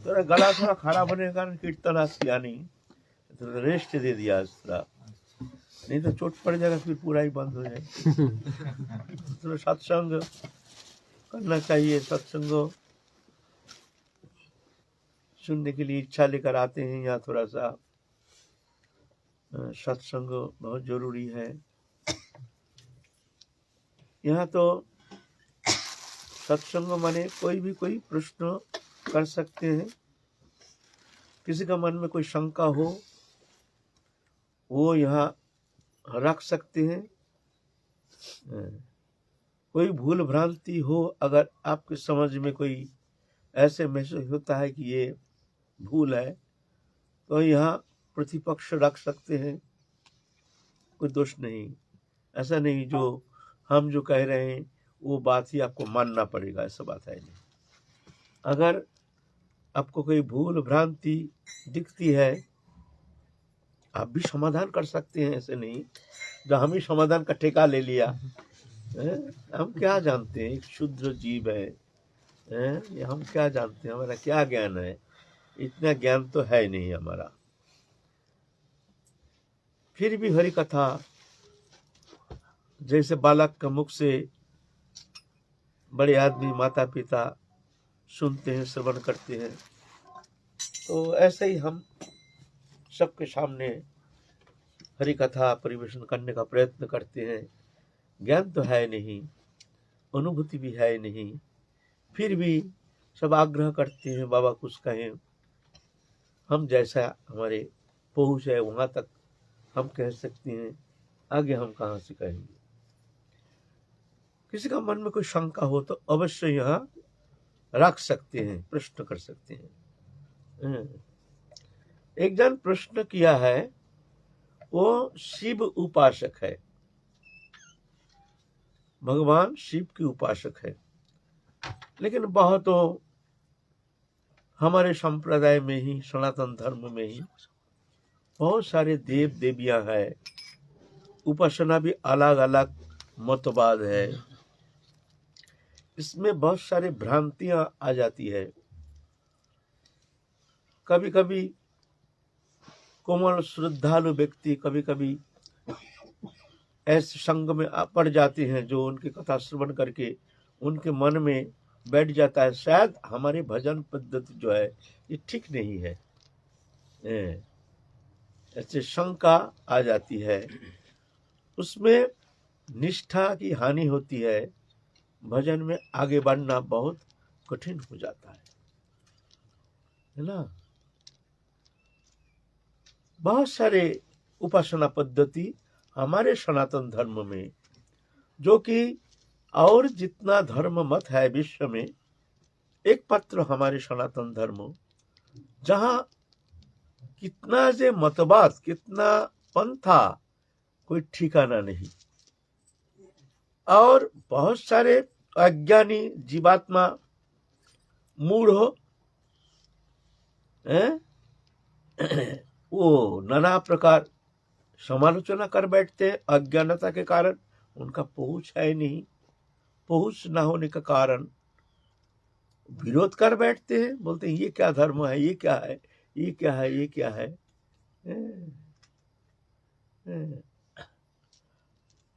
थोड़ा गला थोड़ा खराब होने के कारण कीर्तन आज किया नहीं, तो रेस्ट दे दिया आज थोड़ा, नहीं तो चोट पड़ जाएगा फिर पूरा ही बंद हो जाएगा। तो सत्संग करना चाहिए, सत्संग सुनने के लिए इच्छा लेकर आते हैं यहाँ, थोड़ा सा सत्संग बहुत जरूरी है यहाँ। तो सत्संग माने कोई भी कोई प्रश्न कर सकते हैं, किसी का मन में कोई शंका हो वो यहाँ रख सकते हैं, कोई भूल भ्रांति हो, अगर आपके समझ में कोई ऐसे महसूस होता है कि ये भूल है तो यहाँ प्रतिपक्ष रख सकते हैं, कोई दोष नहीं। ऐसा नहीं जो हम जो कह रहे हैं वो बात ही आपको मानना पड़ेगा, ऐसा बात है नहीं। अगर आपको कोई भूल भ्रांति दिखती है आप भी समाधान कर सकते हैं, ऐसे नहीं जो हम ही समाधान का ठेका ले लिया है? हम क्या जानते हैं, एक शुद्र जीव है, ये हम क्या जानते हैं, हमारा क्या ज्ञान है, इतना ज्ञान तो है नहीं हमारा। फिर भी हरि कथा जैसे बालक का मुख से बड़े आदमी माता पिता सुनते हैं, श्रवण करते हैं, तो ऐसे ही हम सबके सामने हरि कथा परिवेशन करने का प्रयत्न करते हैं। ज्ञान तो है नहीं, अनुभूति भी है नहीं, फिर भी सब आग्रह करते हैं बाबा कुछ कहें, हम जैसा हमारे पहुँच है वहाँ तक हम कह सकते हैं, आगे हम कहाँ से कहेंगे। किसी का मन में कोई शंका हो तो अवश्य यहाँ रख सकते हैं, प्रश्न कर सकते हैं। एक जन प्रश्न किया है, वो शिव उपासक है, भगवान शिव की उपासक है, लेकिन बहुतों हमारे संप्रदाय में ही, सनातन धर्म में ही बहुत सारे देव देवियां हैं, उपासना भी अलग अलग मतवाद है, इसमें बहुत सारी भ्रांतियां आ जाती है। कभी कभी कोमल श्रद्धालु व्यक्ति कभी कभी ऐसे संग में पड़ जाते हैं जो उनकी कथा श्रवण करके उनके मन में बैठ जाता है, शायद हमारी भजन पद्धति जो है ये ठीक नहीं है, ऐसे शंका आ जाती है, उसमें निष्ठा की हानि होती है, भजन में आगे बढ़ना बहुत कठिन हो जाता है ना। बहुत सारे उपासना पद्धति हमारे सनातन धर्म में, जो कि और जितना धर्म मत है विश्व में, एक पत्र हमारे सनातन धर्म, जहां कितना जे मतवाद, कितना पंथा, कोई ठिकाना नहीं, और बहुत सारे अज्ञानी जीवात्मा मूढ़ हो, वो नाना प्रकार समालोचना कर बैठते हैं, अज्ञानता के कारण, उनका पहुंच है नहीं, पहुंच ना होने का कारण विरोध कर बैठते हैं, बोलते हैं ये क्या धर्म है, ये क्या है, ये क्या है, ये क्या है।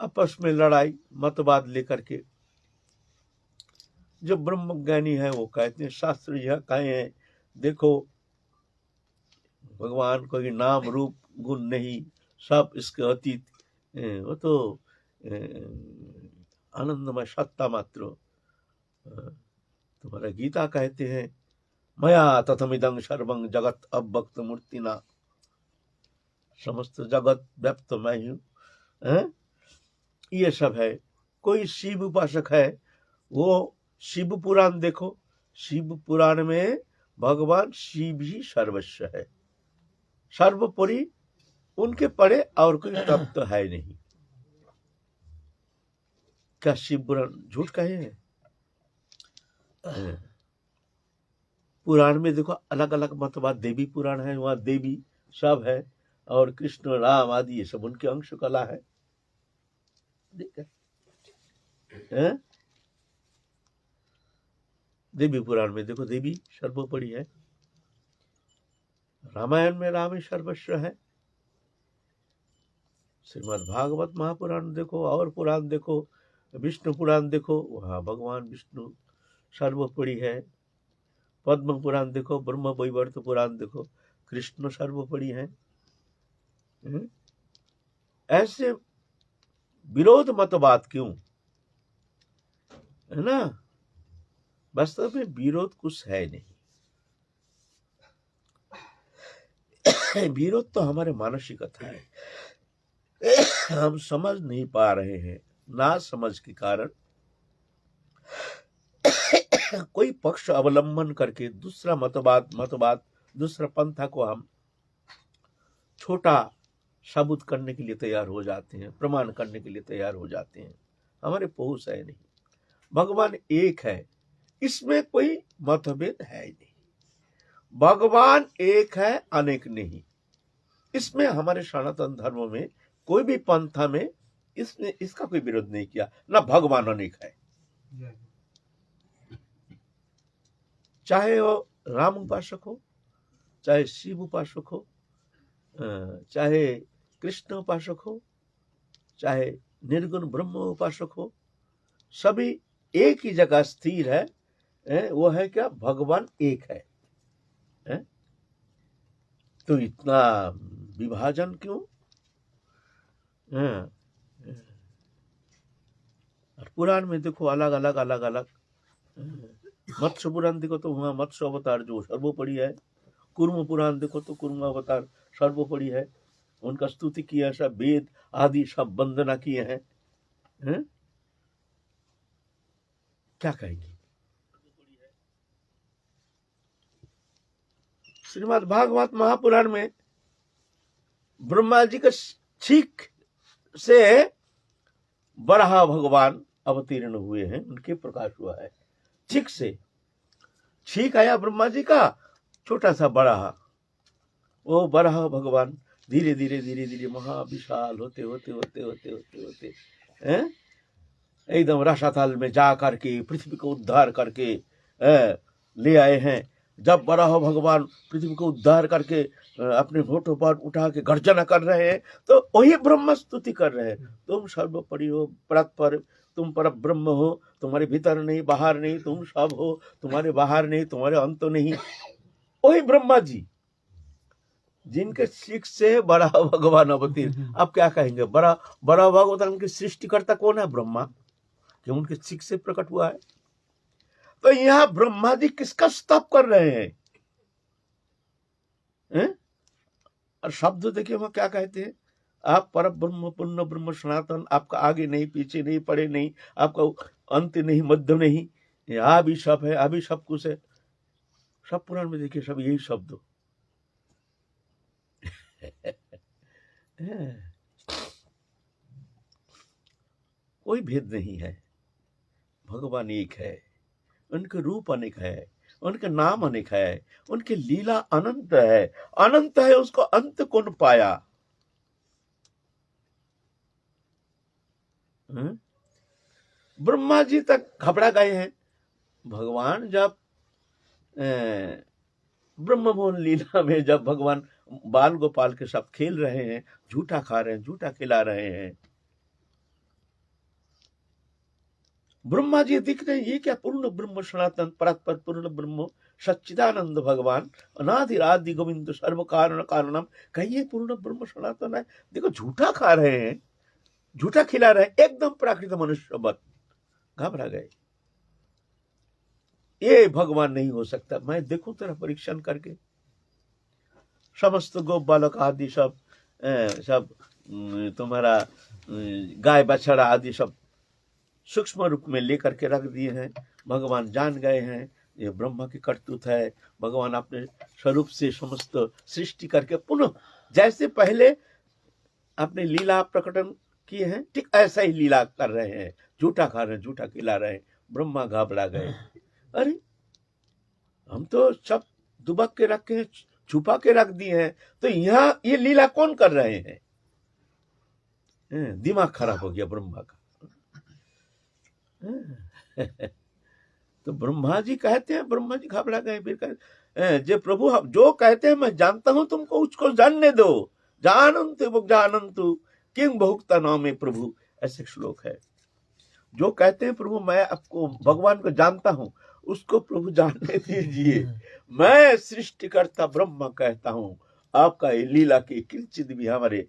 आपस में लड़ाई मतवाद लेकर के, जो ब्रह्मज्ञानी है वो कहते हैं, शास्त्र यह कहे हैं, देखो भगवान कोई नाम रूप गुण नहीं, सब इसके अतीत, वो तो आनंदमय सत्ता मात्र। तुम्हारा गीता कहते हैं, मया तथमिदं सर्वं जगत अव्यक्त मूर्तिना, समस्त जगत व्यक्त मैं हूँ, ये सब है। कोई शिव उपासक है, वो शिव पुराण देखो, शिव पुराण में भगवान शिव ही सर्वस्व है, सर्वोपरि, उनके परे और कोई तत्व है नहीं। क्या शिव पुराण झूठ कहे हैं? पुराण में देखो अलग अलग मतवाद, देवी पुराण है, वहां देवी सब है, और कृष्ण राम आदि ये सब उनके अंश कला है। देवी पुराण में देखो देवी सर्वोपरि है, रामायण में राम ही सर्वस्व है। श्रीमद् भागवत महापुराण देखो और पुराण देखो, विष्णु पुराण देखो, वहाँ भगवान विष्णु सर्वोपरि है। पद्म पुराण देखो, ब्रह्म वैवर्त पुराण देखो, कृष्ण सर्वोपरि है। ऐसे विरोध मतवाद क्यों, है ना? वास्तव में विरोध कुछ है नहीं। विरोध तो हमारे मानसिकता है, हम समझ नहीं पा रहे हैं। ना समझ के कारण कोई पक्ष अवलंबन करके दूसरा मतवाद दूसरा पंथा को हम छोटा साबुत करने के लिए तैयार हो जाते हैं, प्रमाण करने के लिए तैयार हो जाते हैं। हमारे पहुंच है नहीं। भगवान एक है, इसमें कोई मतभेद है नहीं। भगवान एक है, अनेक नहीं। इसमें हमारे सनातन धर्म में कोई भी पंथा में इसने इसका कोई विरोध नहीं किया। ना भगवान अनेक है, चाहे वो राम उपासक हो, चाहे शिव उपासक हो, चाहे कृष्ण उपासक हो, चाहे निर्गुण ब्रह्म उपासक हो, सभी एक ही जगह स्थिर है। वो है क्या? भगवान एक है। तो इतना विभाजन क्यों? और पुराण में देखो अलग अलग मत्स्य पुराण देखो तो वहां मत्स्य अवतार जो सर्वोपरि है। कुर्म पुराण देखो तो कुर्म अवतार सर्वोपरि है। उनका स्तुति किया, सब वेद आदि सब वंदना किए हैं। क्या कहेंगे? श्रीमद् भागवत महापुराण में ब्रह्मा जी के छींक से बराह भगवान अवतीर्ण हुए हैं, उनके प्रकाश हुआ है। छींक से छींक आया ब्रह्मा जी का, छोटा सा बराह, वो बराह भगवान धीरे धीरे महाविशाल होते होते होते होते होते होते हैं एकदम रसातल में जा करके पृथ्वी को उद्धार करके ले आए हैं। जब बराह भगवान पृथ्वी को उद्धार करके अपने होठों पर उठा के गर्जना कर रहे हैं, तो वही ब्रह्म स्तुति कर रहे हैं। तुम सर्वोपरि हो, परतपर, तुम पर ब्रह्म हो, तुम्हारे भीतर नहीं बाहर नहीं, तुम सब हो, तुम्हारे बाहर नहीं, तुम्हारे अंत नहीं। वही ब्रह्मा जी जिनके शिख से बड़ा भगवान अवतीर्ण। आप क्या कहेंगे? बड़ा भगवान की सृष्टिकर्ता कौन है? ब्रह्मा, कि उनके शिख से प्रकट हुआ है। तो यहाँ ब्रह्मा जी किसका स्तव कर रहे हैं? और शब्द देखिए वहां क्या कहते हैं? आप पर ब्रह्म पूर्ण ब्रह्म सनातन, आपका आगे नहीं पीछे नहीं पड़े नहीं, आपका अंत नहीं मध्य नहीं, आ भी सब है, आ भी सब कुछ है। सब पुराण में देखिए सब यही शब्द कोई भेद नहीं है। भगवान एक है, उनके रूप अनेक है, उनके नाम अनेक है, उनकी लीला अनंत है। अनंत है, उसको अंत कौन पाया? ब्रह्मा जी तक घबरा गए हैं। भगवान जब ब्रह्म मोहन लीला में जब भगवान बाल गोपाल के साथ खेल रहे हैं, झूठा खा रहे हैं, झूठा खिला रहे हैं, ब्रह्मा जी दिख रहे हैं, ये क्या? पूर्ण ब्रह्म सनातन परतपर पूर्ण ब्रह्म सच्चिदानंद भगवान अनादि आदि गोविंद सर्व कारण कारणम, कहिए पूर्ण ब्रह्म सनातन है। देखो झूठा खा रहे हैं, झूठा खिला रहे हैं, एकदम प्राकृत मनुष्य बत। घबरा गए, ये भगवान नहीं हो सकता। मैं देखूं तेरा परीक्षण करके। समस्त गो बालक आदि सब सब तुम्हारा गाय बछड़ा आदि सब सूक्ष्म रूप में लेकर के रख दिए हैं। भगवान जान गए हैं ये ब्रह्मा की करतूत है। भगवान अपने स्वरूप से समस्त सृष्टि करके पुनः जैसे पहले अपने लीला प्रकटन किए हैं, ठीक ऐसा ही लीला कर रहे हैं। झूठा खा रहे हैं, झूठा खिला रहे हैं। ब्रह्मा घबरा गए, अरे हम तो सब दुबक के रखे हैं, छुपा के रख दिए हैं, तो यहाँ ये लीला कौन कर रहे हैं? दिमाग खराब हो गया ब्रह्मा का। तो ब्रह्मा जी कहते हैं, ब्रह्मा जी घबरा गए, फिर कहते जे प्रभु जो कहते हैं मैं जानता हूं, तुमको उसको जानने दो। जानन्तु जानन्तु किं बहुक्ता नामे प्रभु, ऐसे श्लोक है। जो कहते हैं प्रभु मैं आपको भगवान को जानता हूं, उसको प्रभु जानने दीजिए। मैं सृष्टिकर्ता ब्रह्म कहता हूं, आपका ये लीला की किंचित भी हमारे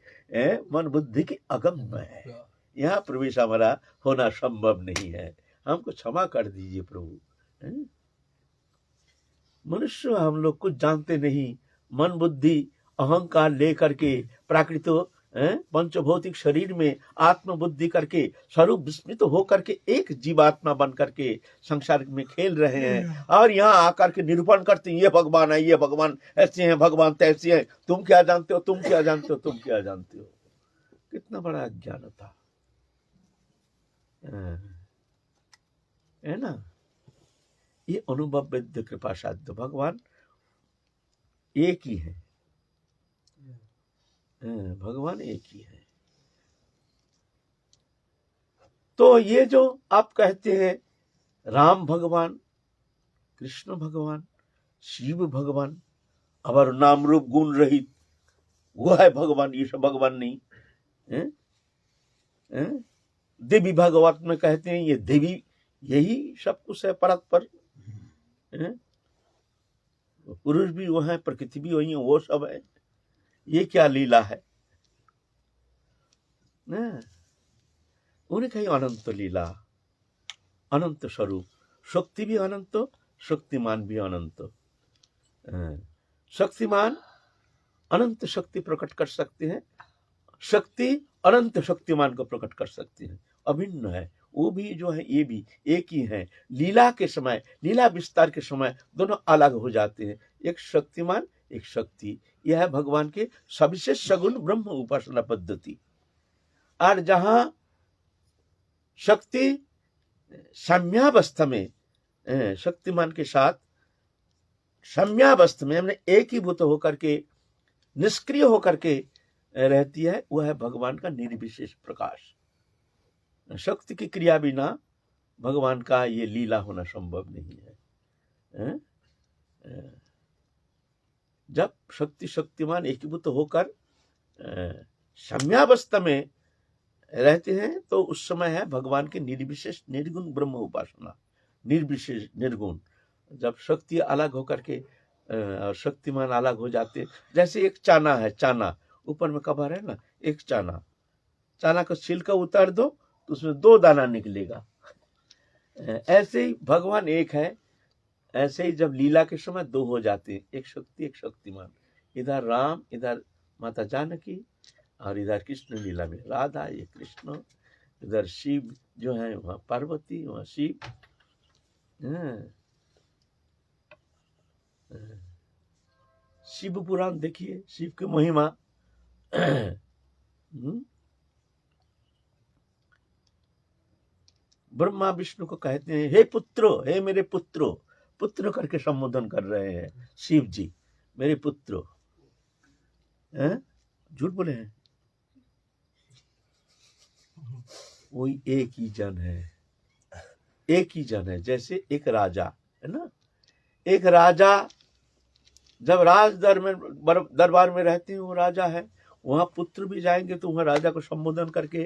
मन बुद्धि की अगम्य है, यहाँ प्रवेश हमारा होना संभव नहीं है, हमको क्षमा कर दीजिए प्रभु। मनुष्य हम लोग कुछ जानते नहीं, मन बुद्धि अहंकार लेकर के प्राकृत पंचभौतिक शरीर में आत्म बुद्धि करके स्वरूप विस्मृत होकर के एक जीवात्मा बन करके संसार में खेल रहे हैं, और यहाँ आकर के निरूपण करते हैं ये भगवान है, ये भगवान ऐसे हैं, भगवान तैसे हैं, तुम क्या जानते हो, तुम क्या जानते हो, तुम क्या जानते हो। कितना बड़ा अज्ञानता है ना। ये अनुभव विद्य कृपा साध्य भगवान एक ही है, भगवान एक ही है। तो ये जो आप कहते हैं राम भगवान, कृष्ण भगवान, शिव भगवान, अवर नाम रूप गुण रहित वो है भगवान, ये सब भगवान नहीं है। देवी भागवत में कहते हैं ये देवी यही सब कुछ है, परस्पर पुरुष भी वो है, प्रकृति भी वही है, वो सब है। ये क्या लीला है ना। उन्हें कही अनंत लीला, अनंत स्वरूप, शक्ति भी अनंत, शक्तिमान भी अनंत। शक्तिमान अनंत शक्ति प्रकट कर सकते हैं, शक्ति अनंत शक्तिमान को प्रकट कर सकती है, अभिन्न है। वो भी जो है ये भी एक ही है। लीला के समय, लीला विस्तार के समय दोनों अलग हो जाते हैं, एक शक्तिमान एक शक्ति। यह है भगवान के सविशेष सगुण ब्रह्म उपासना पद्धति। और जहां शक्ति साम्यावस्था में शक्तिमान के साथ साम्यावस्था में हमने एक ही भूत होकर के निष्क्रिय होकर के रहती है, वह है भगवान का निर्विशेष प्रकाश। शक्ति की क्रिया बिना भगवान का ये लीला होना संभव नहीं है। जब शक्ति शक्तिमान एकीभूत होकर साम्यावस्था में रहते हैं तो उस समय है भगवान के निर्विशेष निर्गुण ब्रह्म उपासना। निर्विशेष निर्गुण, जब शक्ति अलग होकर के शक्तिमान अलग हो जाते, जैसे एक चाना है, चाना ऊपर में कवर है ना, एक चाना, चाना का छिलका उतार दो तो उसमें दो दाना निकलेगा। ऐसे ही भगवान एक है, ऐसे ही जब लीला के समय दो हो जाते हैं, एक शक्ति एक शक्तिमान। इधर राम, इधर माता जानकी, और इधर कृष्ण लीला में राधा, ये कृष्ण, इधर शिव जो है वहाँ पार्वती, वहाँ शिव। शिव पुराण देखिए, शिव की महिमा। ब्रह्मा विष्णु को कहते हैं हे पुत्रो, हे मेरे पुत्रो, पुत्र करके संबोधन कर रहे हैं शिव जी, मेरे पुत्रो। झूठ बोले हैं, वही एक ही जन है, एक ही जन है। जैसे एक राजा है ना, एक राजा जब राज दरबार में रहते हैं, वो राजा है, वहां पुत्र भी जाएंगे तो वहां राजा को संबोधन करके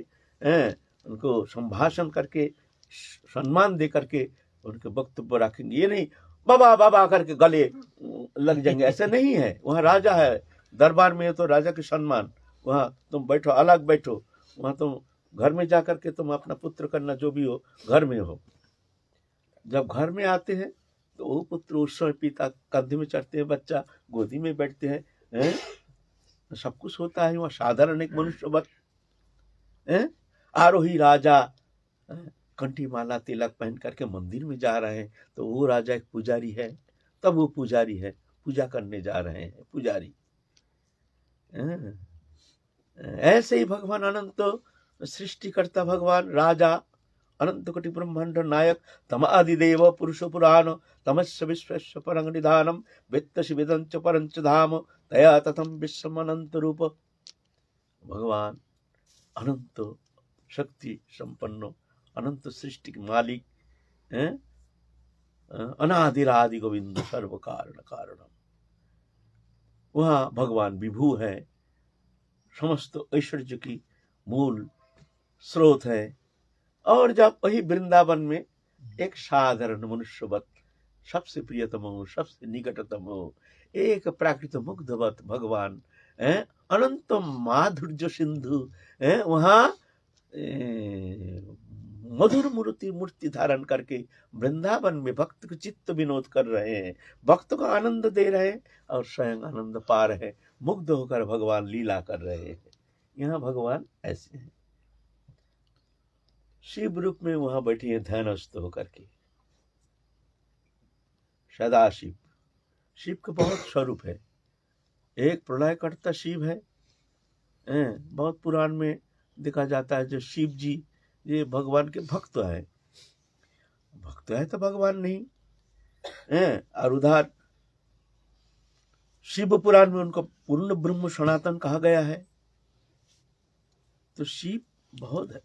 उनको संभाषण करके सम्मान दे करके उनके वक्तव्य रखेंगे। ये नहीं बाबा बाबा करके गले लग जाएंगे, ऐसा नहीं है। वहाँ राजा है, दरबार में है तो राजा के सम्मान। वहाँ तुम बैठो, अलग बैठो, वहाँ तुम घर में जाकर के तुम अपना पुत्र करना जो भी हो घर में हो। जब घर में आते हैं तो वो पुत्र उस समय पिता कंधे में चढ़ते हैं, बच्चा गोदी में बैठते हैं, सब कुछ होता है वहाँ साधारण एक मनुष्य वक्त। आरोही राजा कंठी माला तिलक पहन करके मंदिर में जा रहे हैं तो वो राजा एक पुजारी है, तब वो पुजारी है, पूजा करने जा रहे हैं पुजारी। ऐसे ही भगवान अनंत सृष्टिकर्ता, भगवान राजा, अनंत कोटि ब्रह्मांड नायक, तम आदिदेव पुरुष पुराण, तमस्य विश्वस्य परं निधानम, वेत्तसि वेदंच परंच धाम, तया तथम विश्वम अनंत रूप। भगवान अनंत शक्ति संपन्न, अनंत सृष्टि के मालिक हैं, अनादिरादि गोविंद सर्व कारण कारणम। वहाँ भगवान विभू है, समस्त ऐश्वर्य की मूल स्रोत है। और जब वही वृंदावन में एक साधारण मनुष्यवत, सबसे प्रियतम हो, सबसे निकटतम हो, एक प्राकृत मुग्धवत भगवान है, अनंत माधुर्य सिंधु है, वहाँ मधुर मूर्ति धारण करके वृंदावन में भक्त को चित्त विनोद कर रहे हैं, भक्त को आनंद दे रहे हैं और स्वयं आनंद पा रहे हैं, मुग्ध होकर भगवान लीला कर रहे हैं। यहाँ भगवान ऐसे हैं, शिव रूप में वहां बैठे हैं ध्यानस्थ होकर के। सदा शिव, शिव का बहुत स्वरूप है। एक प्रलय करता शिव है, बहुत पुराण में देखा जाता है। जो शिव जी ये भगवान के भक्त है, भक्त है तो भगवान नहीं है। और उधर शिव पुराण में उनको पूर्ण ब्रह्म सनातन कहा गया है। तो शिव बहुत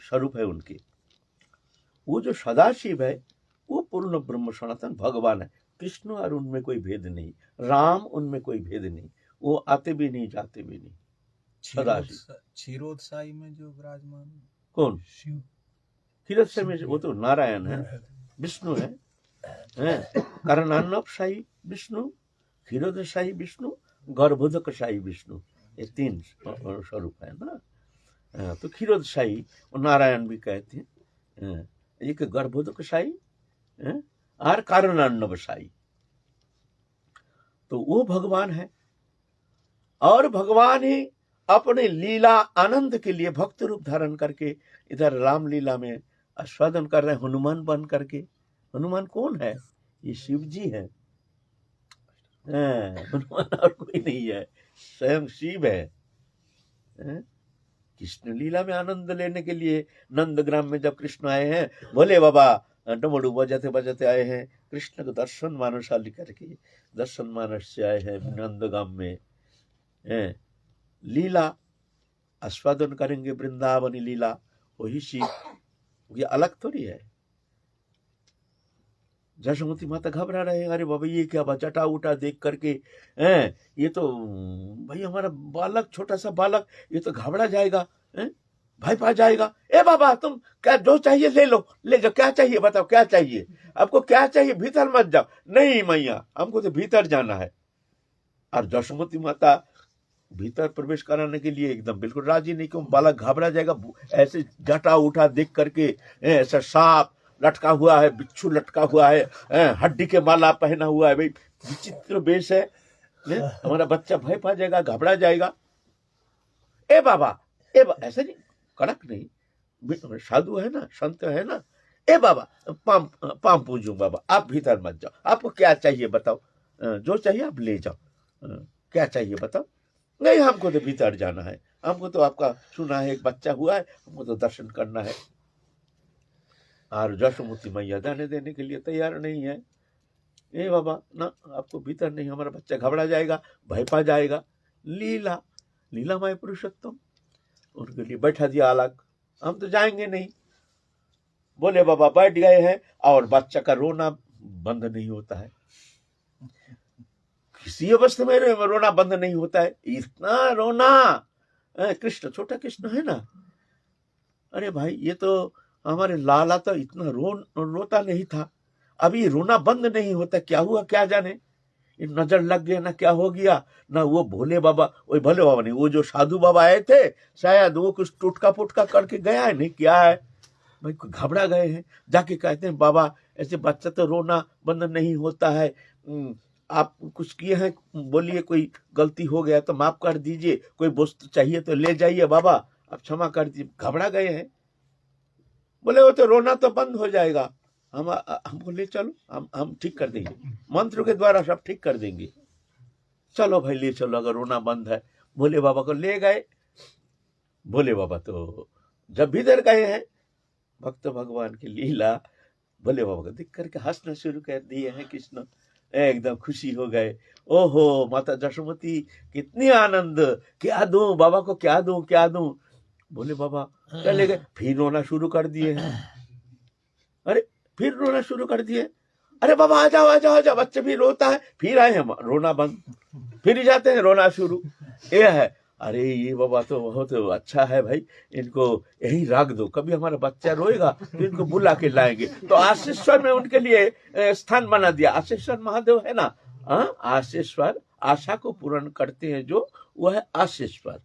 स्वरूप है उनके। वो जो सदा शिव है वो पूर्ण ब्रह्म सनातन भगवान है। कृष्ण और उनमें कोई भेद नहीं, राम उनमें कोई भेद नहीं, वो आते भी नहीं जाते भी नहीं। सदा शिव क्षीरोदशाई में जो विराजमान कौन? शिव। क्षीरोदशाई में वो तो नारायण है, विष्णु है। कारणान्नवशाही विष्णु, क्षीरोदशाही विष्णु, गर्भोदकशाही विष्णु, ये तीन स्वरूप है ना। तो क्षीरोदशाही नारायण भी कहते हैं, एक गर्भोदकशाही और कारणान्नवशाही। तो वो भगवान है। और भगवान ही अपने लीला आनंद के लिए भक्त रूप धारण करके इधर रामलीला में आस्वादन कर रहे हैं, हनुमान बन करके। हनुमान कौन है? ये शिव जी है। हनुमान और कोई नहीं है, स्वयं शिव है। कृष्ण लीला में आनंद लेने के लिए नंदग्राम में जब कृष्ण आए हैं, बोले बाबा डमरू बजाते बजाते आए हैं, कृष्ण को दर्शन मानसाली करके दर्शन मानस से आए हैं नंदग्राम में। लीला आस्वादन करेंगे, वृंदावनी लीला, वही शिव। ये अलग थोड़ी है। जशोमती माता घबरा रहे हैं, अरे बाबा ये क्या जटा उटा देख करके ये तो भाई हमारा बालक, छोटा सा बालक, ये तो घबरा जाएगा, भाई पा जाएगा। ए बाबा तुम क्या जो चाहिए ले लो, ले जाओ, क्या चाहिए बताओ, क्या चाहिए आपको, क्या चाहिए, भीतर मत जाओ। नहीं मैया, हमको तो भीतर जाना है। और जशोमती माता भीतर प्रवेश कराने के लिए एकदम बिल्कुल राजी नहीं, क्यों? बालक घबरा जाएगा। ऐसे जटा उठा देख करके, ऐसा सांप लटका हुआ है, बिच्छू लटका हुआ है, हड्डी के माला पहना हुआ है, भाई विचित्र वेश है। हमारा बच्चा भय पा जाएगा, घबरा जाएगा। ए बाबा, ऐसा नहीं, कड़क नहीं, साधु है ना, संत है ना। ए बाबा पाम पूजू बाबा, आप भीतर मत जाओ, आपको क्या चाहिए बताओ, जो चाहिए आप ले जाओ, क्या चाहिए बताओ। नहीं हमको तो भीतर जाना है, हमको तो आपका सुना है एक बच्चा हुआ है, हमको तो दर्शन करना है। और जशोमती मैया जाने देने के लिए तैयार नहीं है। ए बाबा ना, आपको भीतर नहीं, हमारा बच्चा घबरा जाएगा, भय पा जाएगा। लीलामय पुरुषोत्तम उनके लिए बैठा दिया अलग, हम तो जाएंगे नहीं। बोले बाबा बैठ गए हैं, और बच्चा का रोना बंद नहीं होता है, किसी अवस्था में रोना बंद नहीं होता है, इतना रोना। कृष्ण, छोटा कृष्ण है ना, अरे भाई ये तो हमारे लाला तो इतना रोता नहीं था, अभी रोना बंद नहीं होता, क्या हुआ क्या जाने, नजर लग गया ना, क्या हो गया ना। वो भोले बाबा, वो भोले बाबा नहीं, वो जो साधु बाबा आए थे, शायद वो कुछ टुटका पुटका करके गया है, नहीं क्या है भाई, घबरा गए हैं। जाके कहते हैं बाबा ऐसे बच्चा तो रोना बंद नहीं होता है, आप कुछ किए हैं, बोलिए कोई गलती हो गया तो माफ कर दीजिए, कोई वस्तु चाहिए तो ले जाइए बाबा, आप क्षमा कर दीजिए। घबरा गए हैं। बोले वो तो रोना तो बंद हो जाएगा, हमको ले चलो, हम ठीक कर देंगे, मंत्र के द्वारा सब ठीक कर देंगे, चलो भाई ले चलो, अगर रोना बंद है। भोले बाबा को ले गए। भोले बाबा तो जब भीतर गए हैं, भक्त भगवान की लीला भोले बाबा को देख करके हंसना शुरू कर दिए हैं कृष्ण, एकदम खुशी हो गए। ओहो माता जशोमती कितनी आनंद, क्या दूं बाबा को, क्या दूं क्या दूं। बोले बाबा चले गए, फिर रोना शुरू कर दिए हैं। अरे फिर रोना शुरू कर दिए, अरे बाबा आ जाओ आ जाओ आ जाओ, बच्चे भी रोता है, फिर आए हम रोना बंद, फिर ही जाते हैं रोना शुरू। ये है, अरे ये बाबा तो बहुत अच्छा है भाई, इनको यही रख दो, कभी हमारा बच्चा रोएगा तो इनको बुला के लाएंगे। तो आशीश्वर में उनके लिए स्थान बना दिया। आशीश्वर महादेव है ना, आशीश्वर आशा को पूर्ण करते हैं जो, वो है आशीश्वर।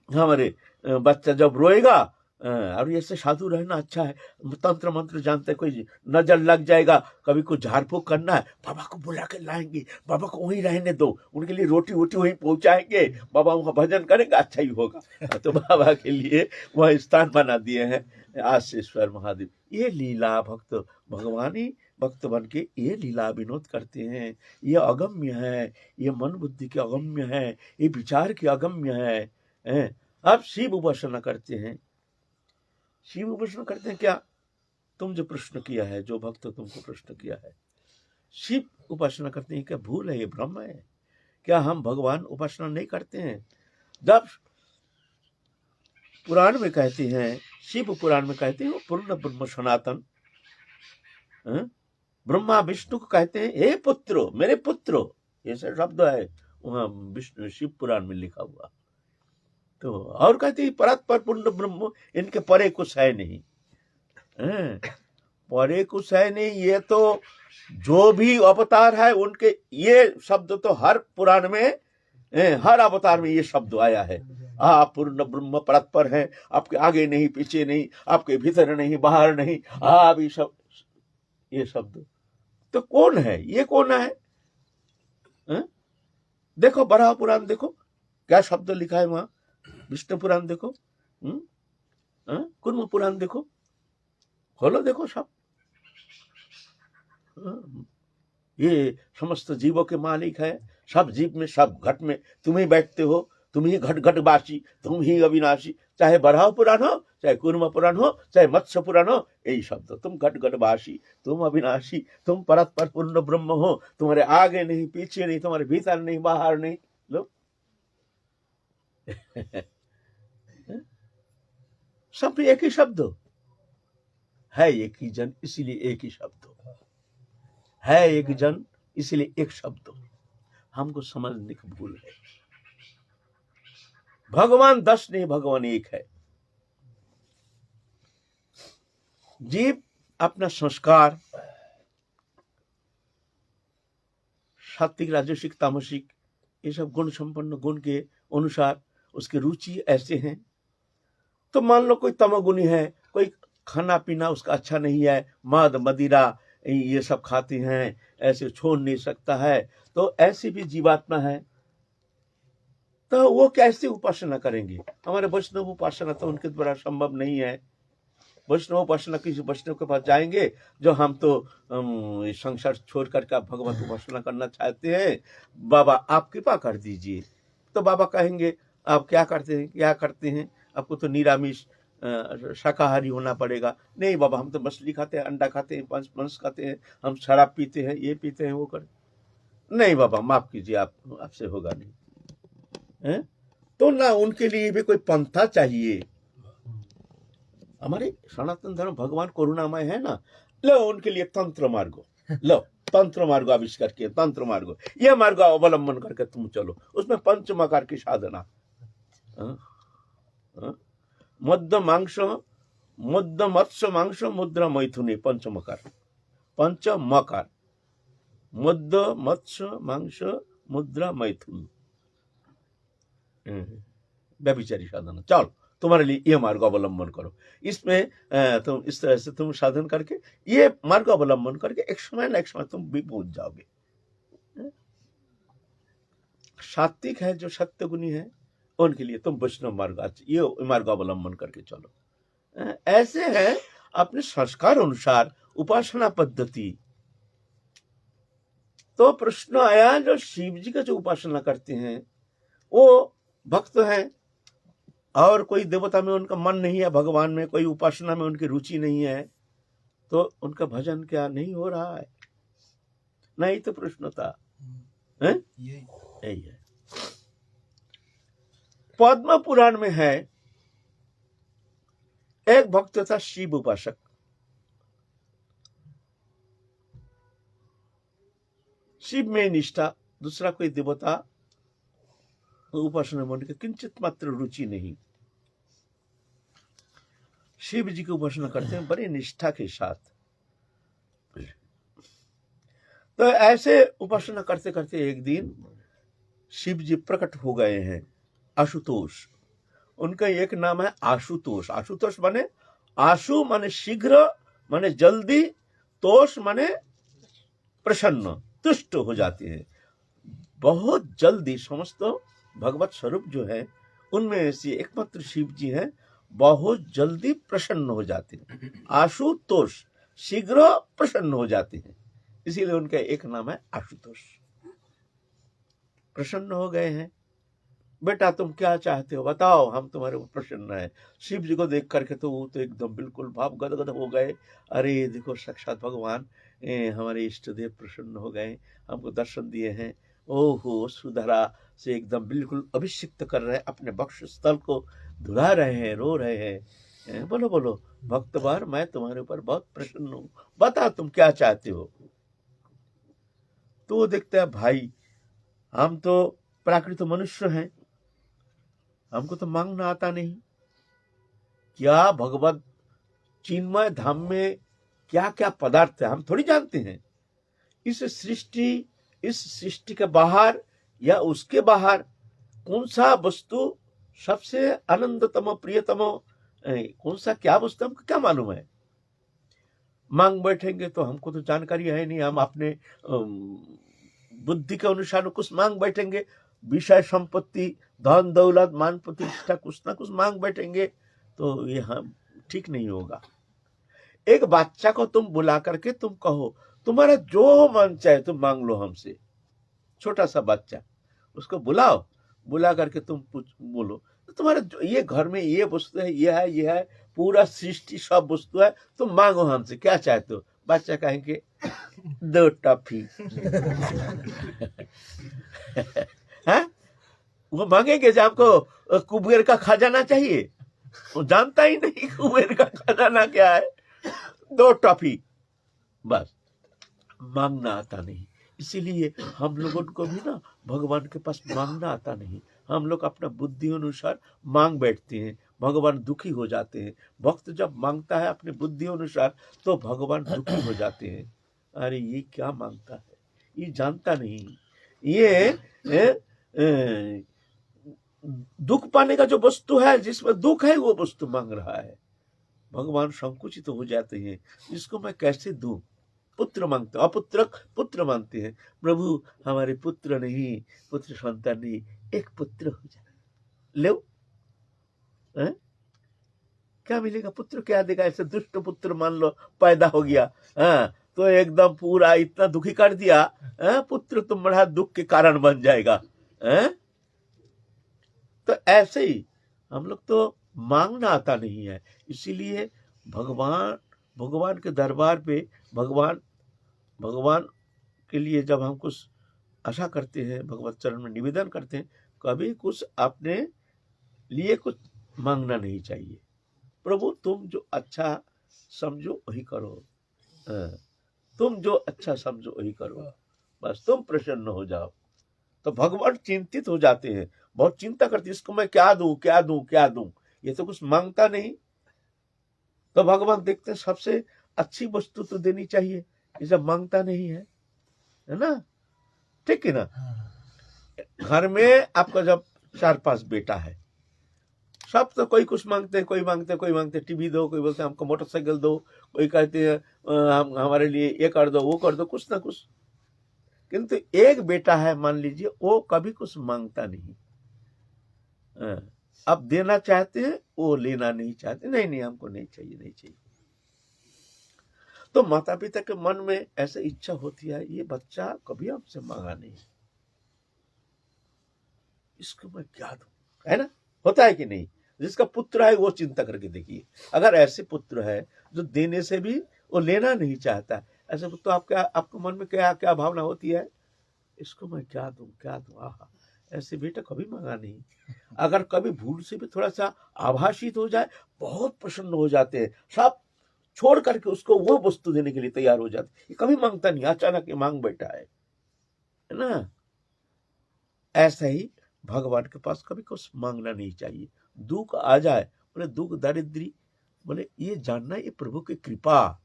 हमारे बच्चा जब रोएगा, और ऐसे साधु रहना अच्छा है, तंत्र मंत्र जानते हैं, कोई नजर लग जाएगा, कभी कुछ झाड़ फूक करना है, बाबा को बुला के लाएंगे, बाबा को वहीं रहने दो, उनके लिए रोटी वोटी वहीं पहुंचाएंगे, बाबा वहां भजन करेंगे, अच्छा ही होगा। तो बाबा के लिए वह स्थान बना दिए हैं आशीश्वर महादेव। ये लीला भक्त भगवान ही भक्त बन के ये लीला विनोद करते हैं। ये अगम्य है, ये मन बुद्धि के अगम्य है, ये विचार के अगम्य है। आप शिव उपासना करते हैं, शिव उपासना करते हैं क्या? तुम जो प्रश्न किया है, जो भक्त तुमको प्रश्न किया है, शिव उपासना करते हैं क्या? भूल है, ये भ्रम है। क्या हम भगवान उपासना नहीं करते हैं? जब पुराण में कहते हैं, शिव पुराण में कहते हैं, वो पूर्ण ब्रह्म सनातन, ब्रह्मा विष्णु को कहते हैं हे पुत्रो, मेरे पुत्रो, ऐसा शब्द है वहां विष्णु शिव पुराण में लिखा हुआ। तो और कहते हैं परात्पर पूर्ण ब्रह्म, इनके परे कुछ है नहीं, परे कुछ है नहीं। ये तो जो भी अवतार है उनके, ये शब्द तो हर पुराण में, हर अवतार में ये शब्द आया है। आप पूर्ण ब्रह्म परात्पर है, आपके आगे नहीं पीछे नहीं, आपके भीतर नहीं बाहर नहीं, आप ये शब्द तो कौन है? ये कौन है? देखो बराह पुराण देखो क्या शब्द लिखा है वहां, विष्णु पुराण देखो, कुर्म पुराण देखो, खोलो देखो सब। ये समस्त जीवों के मालिक है, सब जीव में, सब घट में तुम ही बैठते हो, तुम ही घट घटवासी, तुम ही अविनाशी। चाहे बराह पुराण हो, चाहे कुर्म पुराण हो, चाहे मत्स्य पुराण हो, यही शब्द, तुम घट घटवासी, तुम अविनाशी, तुम परस्पर पूर्ण ब्रह्म हो, तुम्हारे आगे नहीं पीछे नहीं, तुम्हारे भीतर नहीं बाहर नहीं। लो सब एक ही शब्द है, एक ही जन इसीलिए एक ही शब्द है, एक जन इसलिए एक शब्द। हमको समझने की भूल है। भगवान 10 नहीं, भगवान एक है। जीव अपना संस्कार, सात्विक राजसिक तामसिक, ये सब गुण संपन्न गुण के अनुसार उसकी रुचि ऐसे हैं। तो मान लो कोई तमोगुणी है, कोई खाना पीना उसका अच्छा नहीं है, मद मदिरा ये सब खाते हैं, ऐसे छोड़ नहीं सकता है, तो ऐसी भी जीवात्मा है। तो वो कैसे उपासना करेंगे? हमारे वैष्णव उपासना तो उनके द्वारा संभव नहीं है। वैष्णव उपासना किसी वैष्णव के पास जाएंगे जो हम तो संसार छोड़ करके भगवत उपासना करना चाहते हैं, बाबा आप कृपा कर दीजिए। तो बाबा कहेंगे आप क्या करते हैं, आपको तो निरामिष शाकाहारी होना पड़ेगा। नहीं बाबा, हम तो मछली खाते हैं, अंडा खाते हैं, मांस खाते हैं, हम शराब पीते हैं, ये पीते हैं, वो कर। नहीं बाबा माफ कीजिए, आपसे होगा नहीं है? तो ना उनके लिए भी कोई पंथा चाहिए। हमारे सनातन धर्म भगवान करुणामय है ना, लो उनके लिए तंत्र मार्ग, लो तंत्र मार्ग आविष्कार किए, तंत्र मार्ग, यह मार्ग अवलंबन करके तुम चलो। उसमें पंचमकार की साधना, मध्य मांस, मध्य मत्स्य मांस, मुद्रा मैथुनी, पंचमकार, पंचमकार, मध्य मत्स्य मांस मुद्रा मैथुन, व्यभिचारी साधना। चलो तुम्हारे लिए ये मार्ग अवलंबन करो। इसमें तुम इस तरह से तुम साधन करके, ये मार्ग अवलंबन करके एक समय ना एक समय तुम भी पहुंच जाओगे। सात्विक है जो सत्य गुणी है, उनके लिए तुम वैष्णव मार्ग, ये मार्ग अवलंबन करके चलो। ऐसे है अपने संस्कार अनुसार उपासना पद्धति। तो प्रश्न आया, जो शिव जी का जो उपासना करते हैं वो भक्त हैं, और कोई देवता में उनका मन नहीं है, भगवान में कोई उपासना में उनकी रुचि नहीं है, तो उनका भजन क्या नहीं हो रहा है? नहीं तो प्रश्न था, यही है। पद्म पुराण में है, एक भक्त था शिव उपासक, शिव में निष्ठा, दूसरा कोई देवता उपासना में उनके किंचित मात्र रुचि नहीं। शिव जी की उपासना करते हैं बड़ी निष्ठा के साथ। तो ऐसे उपासना करते करते एक दिन शिव जी प्रकट हो गए हैं, आशुतोष। उनका एक नाम है आशुतोष। आशुतोष माने, आशु माने शीघ्र माने जल्दी, तोष माने प्रसन्न, तुष्ट हो जाते हैं। बहुत जल्दी समस्त भगवत स्वरूप जो है उनमें से एकमात्र शिव जी हैं, बहुत जल्दी प्रसन्न हो जाते हैं। आशुतोष, शीघ्र प्रसन्न हो जाते हैं, इसीलिए उनका एक नाम है आशुतोष। प्रसन्न हो गए हैं, बेटा तुम क्या चाहते हो बताओ, हम तुम्हारे ऊपर प्रसन्न है। शिव जी को देख करके तो वो तो एकदम बिल्कुल भाव गदगद हो गए। अरे देखो साक्षात भगवान हमारे इष्ट देव प्रसन्न हो गए, हमको दर्शन दिए हैं। ओहो, सुधरा से एकदम बिल्कुल अभिषिक्त कर रहे हैं, अपने वक्ष स्थल को धुला रहे हैं, रो रहे हैं। बोलो बोलो भक्तवार, मैं तुम्हारे ऊपर बहुत प्रसन्न हूँ, बता तुम क्या चाहते हो। तो वो देखता है भाई हम तो प्राकृत मनुष्य हैं, हमको तो मांगना आता नहीं। क्या भगवत चिन्मय धाम में क्या क्या पदार्थ है हम थोड़ी जानते हैं। इस सृष्टि के बाहर या उसके बाहर कौन सा वस्तु सबसे आनंदतम प्रियतम, कौन सा क्या वस्तु हमको क्या मालूम है। मांग बैठेंगे तो हमको तो जानकारी है नहीं, हम अपने बुद्धि के अनुसार कुछ मांग बैठेंगे, विषय संपत्ति, धन दौलत, मान प्रतिष्ठा, कुछ ना कुछ मांग बैठेंगे, तो ये हम ठीक नहीं होगा। एक बच्चा को तुम बुला करके तुम कहो तुम्हारा जो मन चाहे तुम मांग लो हमसे। छोटा सा बच्चा, उसको बुलाओ, बुला करके तुम बोलो तुम्हारा ये घर में ये वस्तु है, ये है, पूरा सृष्टि सब वस्तु है, तुम मांगो हमसे क्या चाहते हो। बच्चा कहेंगे 2 टॉफी। है वो मांगेंगे जब आपको कुबेर का खजाना चाहिए, वो जानता ही नहीं कुबेर का खजाना क्या है। 2 टॉफी बस, मांगना आता नहीं। इसीलिए हम लोगों को भी ना भगवान के पास मांगना आता नहीं। हम लोग अपना बुद्धि अनुसार मांग बैठते हैं, भगवान दुखी हो जाते हैं। भक्त जब मांगता है अपने बुद्धि अनुसार तो भगवान दुखी हो जाते हैं। अरे ये क्या मांगता है, ये जानता नहीं, ये दुख पाने का जो वस्तु है, जिसमें दुख है वो वस्तु मांग रहा है। भगवान संकुचित हो जाते हैं, इसको मैं कैसे दूं। पुत्र मांगते, अपुत्रक पुत्र मांगते हैं। प्रभु हमारे पुत्र नहीं, पुत्र संतान नहीं, एक पुत्र हो जाए, लो क्या मिलेगा, पुत्र क्या देगा। ऐसे दुष्ट पुत्र मान लो पैदा हो गया, तो एकदम पूरा इतना दुखी कर दिया, पुत्र तुम बड़ा दुख के कारण बन जाएगा। तो ऐसे ही हम लोग तो मांगना आता नहीं है। इसीलिए भगवान के दरबार पे भगवान के लिए जब हम कुछ आशा करते हैं, भगवत चरण में निवेदन करते हैं, कभी कुछ अपने लिए कुछ मांगना नहीं चाहिए। प्रभु तुम जो अच्छा समझो वही करो, तुम जो अच्छा समझो वही करो, बस तुम प्रसन्न हो जाओ। तो भगवान चिंतित हो जाते हैं, बहुत चिंता करते हैं, इसको मैं क्या दूं क्या दूं क्या दूं, ये तो कुछ मांगता नहीं। तो भगवान देखते हैं सबसे अच्छी वस्तु तो देनी चाहिए, ये सब मांगता नहीं है ना, ठीक है ना। घर में आपका जब 4-5 बेटा है, सब तो कोई कुछ मांगते हैं, कोई मांगते टीवी दो, कोई बोलते हैं हमको मोटरसाइकिल दो, कोई कहते हैं हम हमारे लिए ये कर दो वो कर दो, कुछ ना कुछ। किंतु एक बेटा है मान लीजिए, वो कभी कुछ मांगता नहीं। अब देना चाहते हैं, वो लेना नहीं चाहते, नहीं हमको नहीं चाहिए। तो माता पिता के मन में ऐसे इच्छा होती है, ये बच्चा कभी हमसे मांगा नहीं, इसको मैं क्या दूं, है ना, होता है कि नहीं। जिसका पुत्र है वो चिंता करके देखिए, अगर ऐसे पुत्र है जो देने से भी वो लेना नहीं चाहता, ऐसे तो आपके मन में क्या क्या भावना होती है, इसको मैं क्या दूं। आहा, ऐसे बेटा कभी मांगा नहीं। अगर कभी भूल से भी थोड़ा सा आभाषित हो जाए, बहुत प्रसन्न हो जाते हैं, सब छोड़ करके उसको वो वस्तु देने के लिए तैयार हो जाते। ये कभी मांगता नहीं, अचानक ये मांग बैठा है। है ना। ऐसा ही भगवान के पास कभी कुछ मांगना नहीं चाहिए। दुख आ जाए, बोले दुख दारिद्री, बोले ये जानना ये प्रभु की कृपा,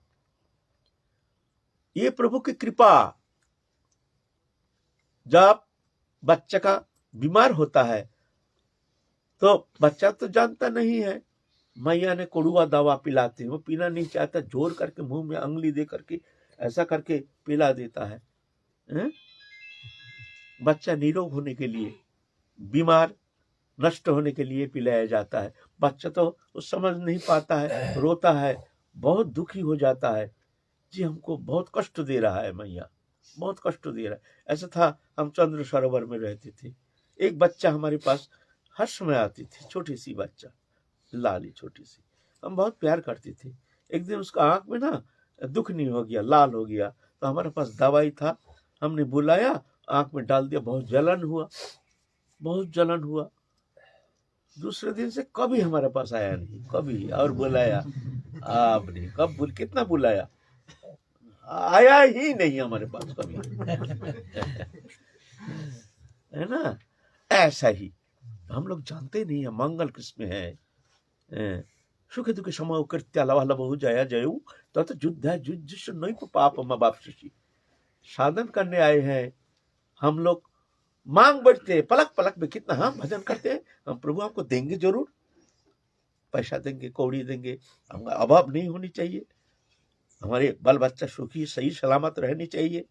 ये प्रभु की कृपा। जब बच्चा का बीमार होता है तो बच्चा तो जानता नहीं है, मैया ने कड़ुआ दवा पिलाती है, वो पीना नहीं चाहता, जोर करके मुंह में अंगली दे करके ऐसा करके पिला देता है, हैं? बच्चा निरोग होने के लिए, बीमार नष्ट होने के लिए पिलाया जाता है। बच्चा तो उस समझ नहीं पाता है, रोता है, बहुत दुखी हो जाता है, जी हमको बहुत कष्ट दे रहा है मैया, बहुत कष्ट दे रहा है। ऐसा था, हम चंद्र सरोवर में रहते थे, एक बच्चा हमारे पास हर समय आती थी, छोटी सी बच्चा, लाली छोटी सी, हम बहुत प्यार करते थे। एक दिन उसका आंख में ना दुख नहीं हो गया, लाल हो गया, तो हमारे पास दवाई था, हमने बुलाया, आंख में डाल दिया, बहुत जलन हुआ, बहुत जलन हुआ। दूसरे दिन से कभी हमारे पास आया नहीं, कभी, और बुलाया आपने, कब कितना बुलाया, आया ही नहीं हमारे पास कभी। है ना। ऐसा ही हम लोग जानते नहीं है मंगल किसमें है। सुख दुख समय कृत्या लवा बहु जया जयऊ तथा युद्ध है युद्ध नहीं को पाप वापसी। साधन करने आए हैं हम लोग, मांग बढ़ते पलक पलक में, कितना हम भजन करते हैं, हम प्रभु हमको देंगे जरूर, पैसा देंगे, कौड़ी देंगे, हमारा अभाव नहीं होनी चाहिए, हमारे बाल बच्चा सुखी सही सलामत रहनी चाहिए,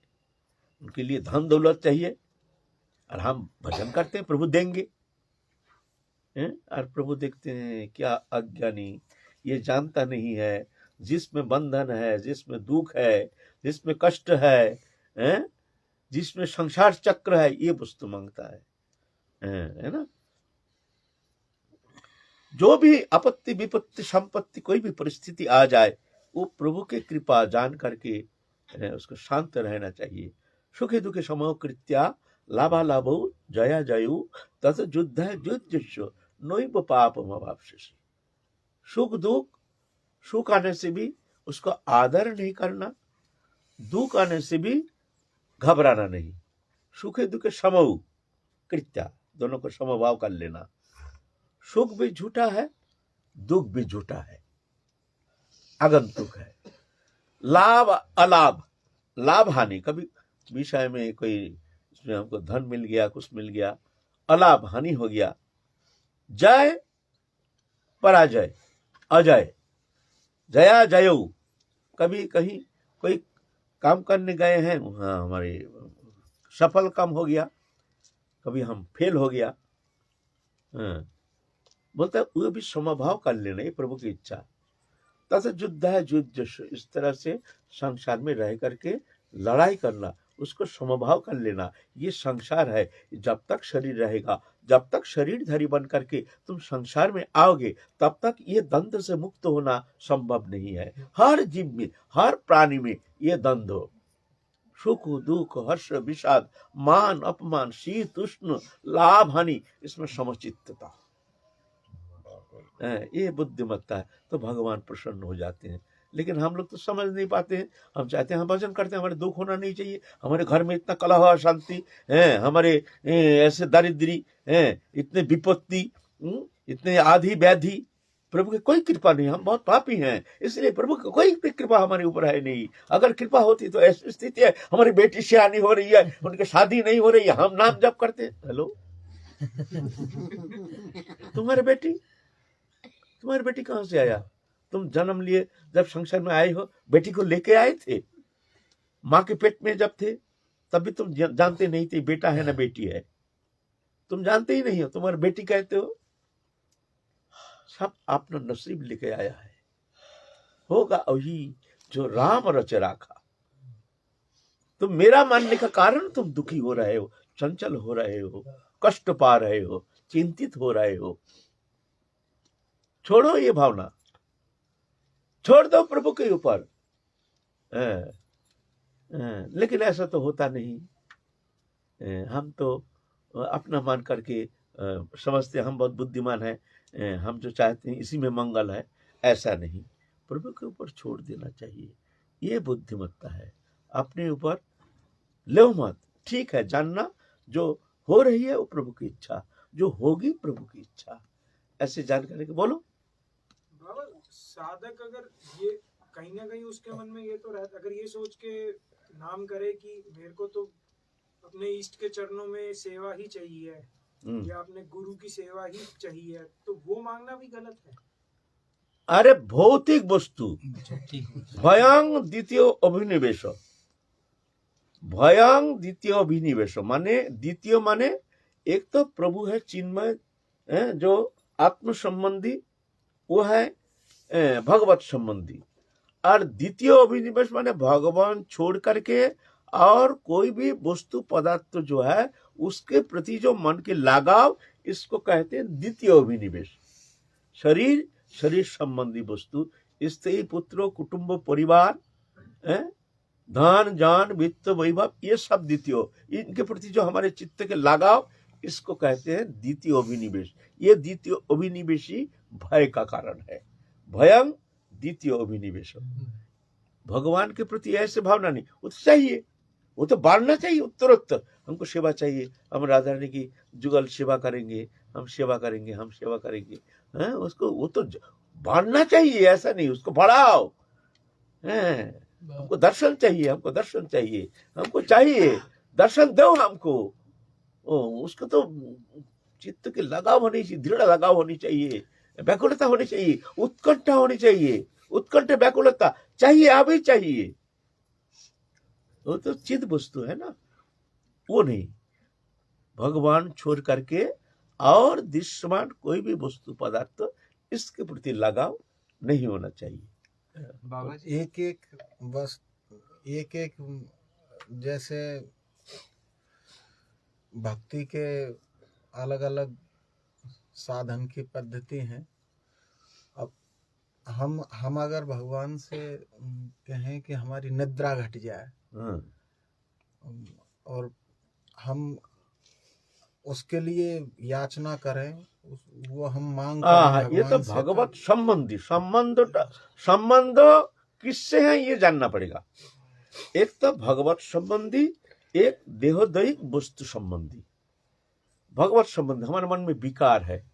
उनके लिए धन दौलत चाहिए, और हम भजन करते हैं प्रभु देंगे, और प्रभु देखते हैं क्या अज्ञानी, ये जानता नहीं है जिसमें बंधन है, जिसमें दुख है, जिसमें कष्ट है, जिसमें संसार चक्र है, ये वस्तु मांगता है ना। जो भी आपत्ति विपत्ति संपत्ति कोई भी परिस्थिति आ जाए, वो प्रभु की कृपा जान करके उसको शांत रहना चाहिए। सुखे दुखे समो कृत्या लाभा लाभो जया जयु तथा युद्ध है युद्ध नोइब पाप वापसी। सुख दुख, सुख आने से भी उसको आदर नहीं करना, दुख आने से भी घबराना नहीं। सुखे दुखे समऊ कृत्या, दोनों को समभाव कर लेना। सुख भी झूठा है, दुख भी झूठा है, आगंतुक है। लाभ अलाभ, लाभ हानि, कभी विषय में कोई इसमें हमको धन मिल गया, कुछ मिल गया, अलाभ हानि हो गया। जय पराजय, अजय, जया जयऊ, कभी कहीं कोई काम करने गए हैं, हाँ हमारे सफल काम हो गया, कभी हम फेल हो गया, हाँ, बोलता है वो भी समभाव कर लेना, ये प्रभु की इच्छा। तथा युद्ध है युद्ध, इस तरह से संसार में रह करके लड़ाई करना, उसको समभाव कर लेना, ये संसार है। जब तक शरीर रहेगा, जब तक शरीरधारी बन करके तुम संसार में आओगे, तब तक ये द्वंद्व से मुक्त होना संभव नहीं है। हर जीव में, हर प्राणी में ये द्वंद्व हो, सुख दुख हर्ष विषाद, मान अपमान, शीत उष्ण, लाभ हानि, इसमें समचित्तता, ये बुद्धिमत्ता है, तो भगवान प्रसन्न हो जाते हैं। लेकिन हम लोग तो समझ नहीं पाते हैं, हम चाहते हैं हम भजन करते हैं, हमारे दुख होना नहीं चाहिए, हमारे घर में इतना कलह अशांति है, हमारे ऐसे दारिद्री है, इतने विपत्ति, इतने आधी व्याधि, प्रभु की कोई कृपा नहीं, हम बहुत पापी हैं, इसलिए प्रभु की कोई भी कृपा हमारे ऊपर है नहीं। अगर कृपा होती तो ऐसी स्थिति है, हमारी बेटी सियानी हो रही है, उनकी शादी नहीं हो रही है, हम नाम जप करते हैं। हेलो तुम्हारी बेटी कहां से आया? तुम जन्म लिए जब संसार में आए हो, बेटी को लेके आए थे, माँ के पेट में जब थे तभी तुम जानते नहीं थे बेटा है ना बेटी है, तुम जानते ही नहीं हो, तुम्हारी बेटी कहते हो। सब अपना नसीब लेके आया है, होगा वही जो राम रच राखा। तुम मेरा मानने का कारण तुम दुखी हो रहे हो, चंचल हो रहे हो, कष्ट पा रहे हो, चिंतित हो रहे हो। छोड़ो ये भावना, छोड़ दो प्रभु के ऊपर। लेकिन ऐसा तो होता नहीं, हम तो अपना मान करके समझते हम बहुत बुद्धिमान है, हम जो चाहते हैं इसी में मंगल है। ऐसा नहीं, प्रभु के ऊपर छोड़ देना चाहिए, ये बुद्धिमत्ता है। अपने ऊपर लो मत, ठीक है, जानना जो हो रही है वो प्रभु की इच्छा, जो होगी प्रभु की इच्छा, ऐसे जानकारी के बोलो। बाबा साधक अगर ये कहीं ना कहीं उसके मन में ये तो रहता, अगर ये सोच के नाम करे कि मेरे को तो अपने इष्ट के चरणों में सेवा ही चाहिए या अपने गुरु की सेवा ही चाहिए, तो वो मांगना भी गलत है। अरे भौतिक वस्तु भयं द्वितीय अभिनिवेश, भयं द्वितीय अभिनिवेश माने द्वितीय माने एक तो प्रभु है चिन्मय जो आत्म संबंधी, वो है भगवत संबंधी, और द्वितीय अभिनिवेश माने भगवान छोड़ करके और कोई भी वस्तु पदार्थ जो है उसके प्रति जो मन के लगाव, इसको कहते हैं द्वितीय अभिनिवेश। शरीर, शरीर संबंधी वस्तु, स्त्री पुत्र कुटुंब परिवार, धन जान वित्त वैभव, ये सब द्वितीय, इनके प्रति जो हमारे चित्त के लगाव, इसको कहते हैं द्वितीय अभिनिवेश। ये द्वितीय अभिनिवेशी भय का कारण है, भयं द्वितीय अभिनिवेश। भगवान के प्रति ऐसे भावना नहीं, वो तो चाहिए, वो तो बांटना चाहिए उत्तरोत्तर, हमको सेवा चाहिए, हम राधा रानी की जुगल सेवा करेंगे, हम सेवा करेंगे, हम सेवा करेंगे, उसको वो तो बांटना चाहिए, ऐसा नहीं उसको बढ़ाओ। हमको दर्शन चाहिए, हमको दर्शन चाहिए, हमको चाहिए दर्शन दो हमको। उसको तो चित्त के लगाव होनी चाहिए, दृढ़ लगाव होनी चाहिए, व्याकुलता होनी चाहिए, उत्कंठा होनी चाहिए, उत्कंठ व्याकुलता चाहिए, अभी चाहिए। वो तो चिद वस्तु है ना, वो नहीं। भगवान छोड़ करके और दृश्यमान कोई भी वस्तु पदार्थ, इसके प्रति लगाव नहीं होना चाहिए। बाबा जी एक एक जैसे भक्ति के अलग अलग साधन की पद्धति हैं। अब हम अगर भगवान से कहें कि हमारी निद्रा घट जाए, और हम उसके लिए याचना करें, वो हम मांग करें, ये तो भगवत संबंधी संबंध किससे है ये जानना पड़ेगा। एक तो भगवत संबंधी, एक देहोदैहिक वस्तु संबंधी। भगवत संबंधी हमारे मन में विकार है,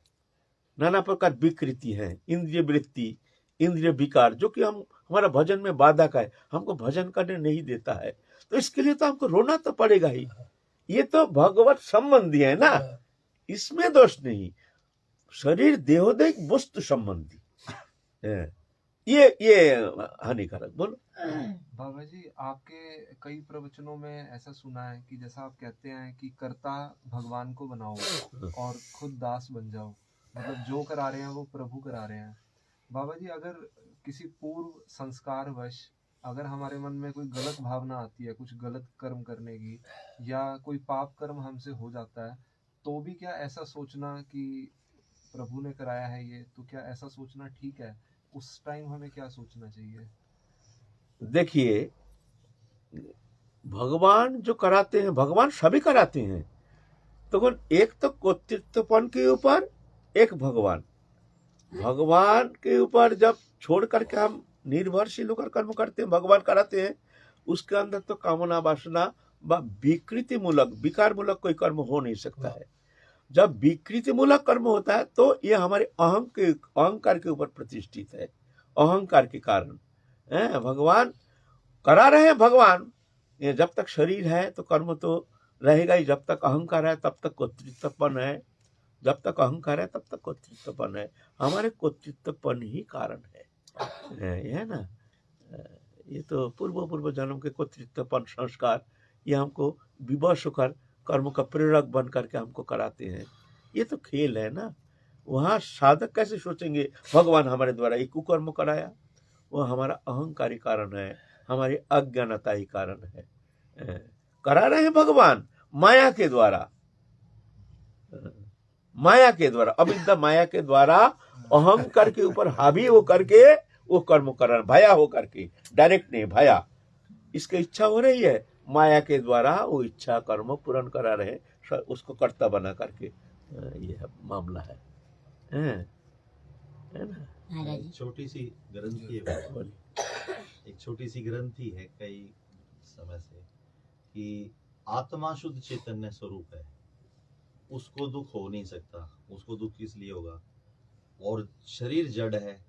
नाना प्रकार विकृति है, इंद्रिय वृत्ति, इंद्रिय विकार, जो कि हमारा भजन में बाधक है, हमको भजन करने नहीं देता है, तो इसके लिए तो हमको रोना तो पड़ेगा ही। ये तो भगवत संबंधी है ना, इसमें दोष नहीं। शरीर देहोदैहिक वस्तु संबंधी ये हानिकारक। बोलो बाबा जी, आपके कई प्रवचनों में ऐसा सुना है कि जैसा आप कहते हैं कि कर्ता भगवान को बनाओ और खुद दास बन जाओ, मतलब जो करा रहे हैं वो प्रभु करा रहे हैं। बाबा जी, अगर किसी पूर्व संस्कार वश अगर हमारे मन में कोई गलत भावना आती है कुछ गलत कर्म करने की, या कोई पाप कर्म हमसे हो जाता है, तो भी क्या ऐसा सोचना कि प्रभु ने कराया है ये, तो क्या ऐसा सोचना ठीक है? उस टाइम हमें क्या सोचना चाहिए? देखिए, भगवान जो कराते हैं, भगवान सभी कराते हैं, तो एक तो कर्तृत्वपन के ऊपर, एक भगवान के ऊपर जब छोड़ करके हम निर्भरशील होकर कर्म करते हैं, भगवान कराते हैं, उसके अंदर तो कामना वासना व विकृति मूलक, विकार मूलक कोई कर्म हो नहीं सकता है। जब विकृति मूलक कर्म होता है तो ये हमारे अहंकार के ऊपर प्रतिष्ठित है, अहंकार के कारण भगवान करा रहे हैं। भगवान ये जब तक शरीर है तो कर्म तो रहेगा ही, जब तक अहंकार है तब तक कर्तृत्वपन है, जब तक अहंकार है तब तक कर्तृत्वपन है, हमारे कर्तृत्वपन ही कारण है, ये है ना। ये तो पूर्व जन्म के कर्तृत्वपन संस्कार, ये हमको विवश होकर कर्म का प्रेरक बन करके हमको कराते हैं। ये तो खेल है ना। वहाँ साधक कैसे सोचेंगे भगवान हमारे द्वारा एक कुकर्म कराया? वो हमारा अहंकारी कारण है, हमारी अज्ञानता ही कारण है। करा रहे हैं भगवान माया के द्वारा, माया के द्वारा, अविद्या माया के द्वारा अहंकार के ऊपर हावी हो करके वो कर्म कर, भया हो करके, डायरेक्ट नहीं, भया, इसकी इच्छा हो रही है, माया के द्वारा वो इच्छा कर्म पूर्ण करा रहे, उसको कर्ता बना करके। ये मामला है ना। एक छोटी सी ग्रंथि है, एक छोटी सी ग्रंथि है कई समय से, कि आत्मा शुद्ध चैतन्य स्वरूप है, उसको दुख हो नहीं सकता। उसको दुख किस लिए होगा? और शरीर जड़ है,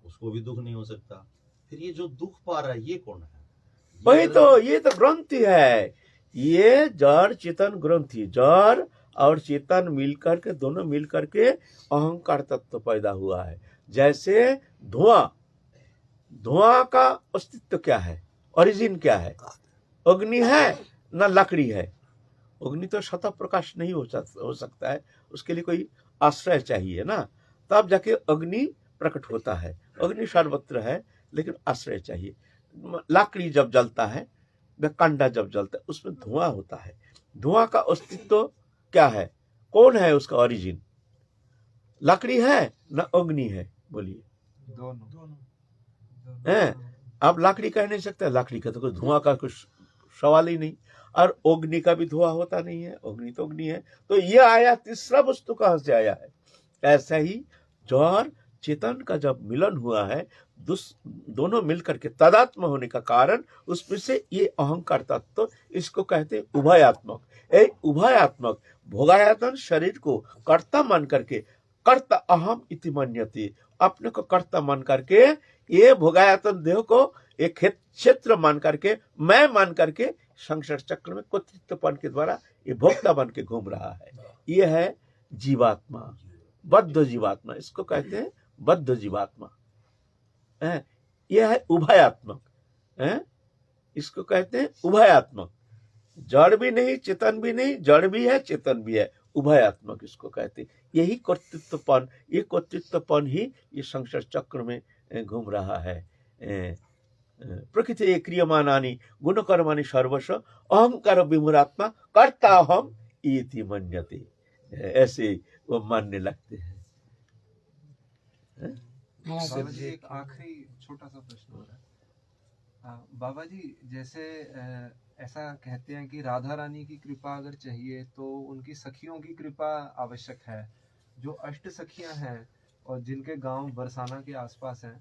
उसको भी दुख नहीं हो सकता। फिर ये जो दुख पा रहा है ये कौन है? वही तो, ये तो ग्रंथि है। ये जड़ चेतन ग्रंथि, जड़ और चेतन मिलकर के, दोनों मिलकर के अहंकार तत्व पैदा हुआ है। जैसे धुआं, धुआं का अस्तित्व क्या है, ओरिजिन क्या है? अग्नि है ना लकड़ी है? अग्नि तो स्वतः प्रकाश नहीं हो सकता है, उसके लिए कोई आश्रय चाहिए ना, तब जाके अग्नि प्रकट होता है। अग्नि सर्वत्र है लेकिन आश्रय चाहिए। लकड़ी जब जलता है, वह कंडा जब जलता है, उसमें धुआं होता है। धुआं का अस्तित्व क्या है? कौन है उसका ओरिजिन? लकड़ी है ना अग्नि है? बोलिए। दोनों हैं? आप लकड़ी कह नहीं सकते, लकड़ी का तो कोई धुआं का कुछ सवाल ही नहीं, और अग्नि का भी धुआं होता नहीं है। अग्नि तो अग्नि है। तो ये आया, तीसरा वस्तु कहां से आया है? ऐसा ही जड़ चेतन का जब मिलन हुआ है, दोनों मिलकर के तदात्म होने का कारण, उसमें से ये अहंकार तत्व, इसको कहते हैं उभयात्मक। उभयात्मक भोगायतन शरीर को कर्ता मान करके, कर्ता अहम इति मन्यते, अपने को कर्ता मान करके, ये भोगायतन देह को एक क्षेत्र मान करके, मैं मान करके संसार चक्र में कर्तृत्वपन के द्वारा ये भोक्ता बन के घूम रहा है। ये है जीवात्मा, बद्ध जीवात्मा, इसको कहते हैं बद्ध जीवात्मा। यह है उभयात्मक, इसको कहते हैं उभयात्मक। जड़ भी नहीं, चेतन भी नहीं, जड़ भी है, चेतन भी है, उभयात्मक इसको कहते हैं। यही कर्तृत्वपन, ये कर्तृत्वपन ही ये संसार चक्र में घूम रहा है। प्रकृति क्रियमानानि गुणकर्माणि सर्वस्व अहंकार विमूढ़ात्मा कर्ता अहम इति मन्यते, ऐसे वो मानने लगते हैं। बाबा जी एक आखिरी छोटा सा प्रश्न हो रहा है। बाबा जी, जैसे ऐसा कहते हैं कि राधा रानी की कृपा अगर चाहिए तो उनकी सखियों की कृपा आवश्यक है, जो अष्ट सखियां हैं और जिनके गांव बरसाना के आसपास हैं।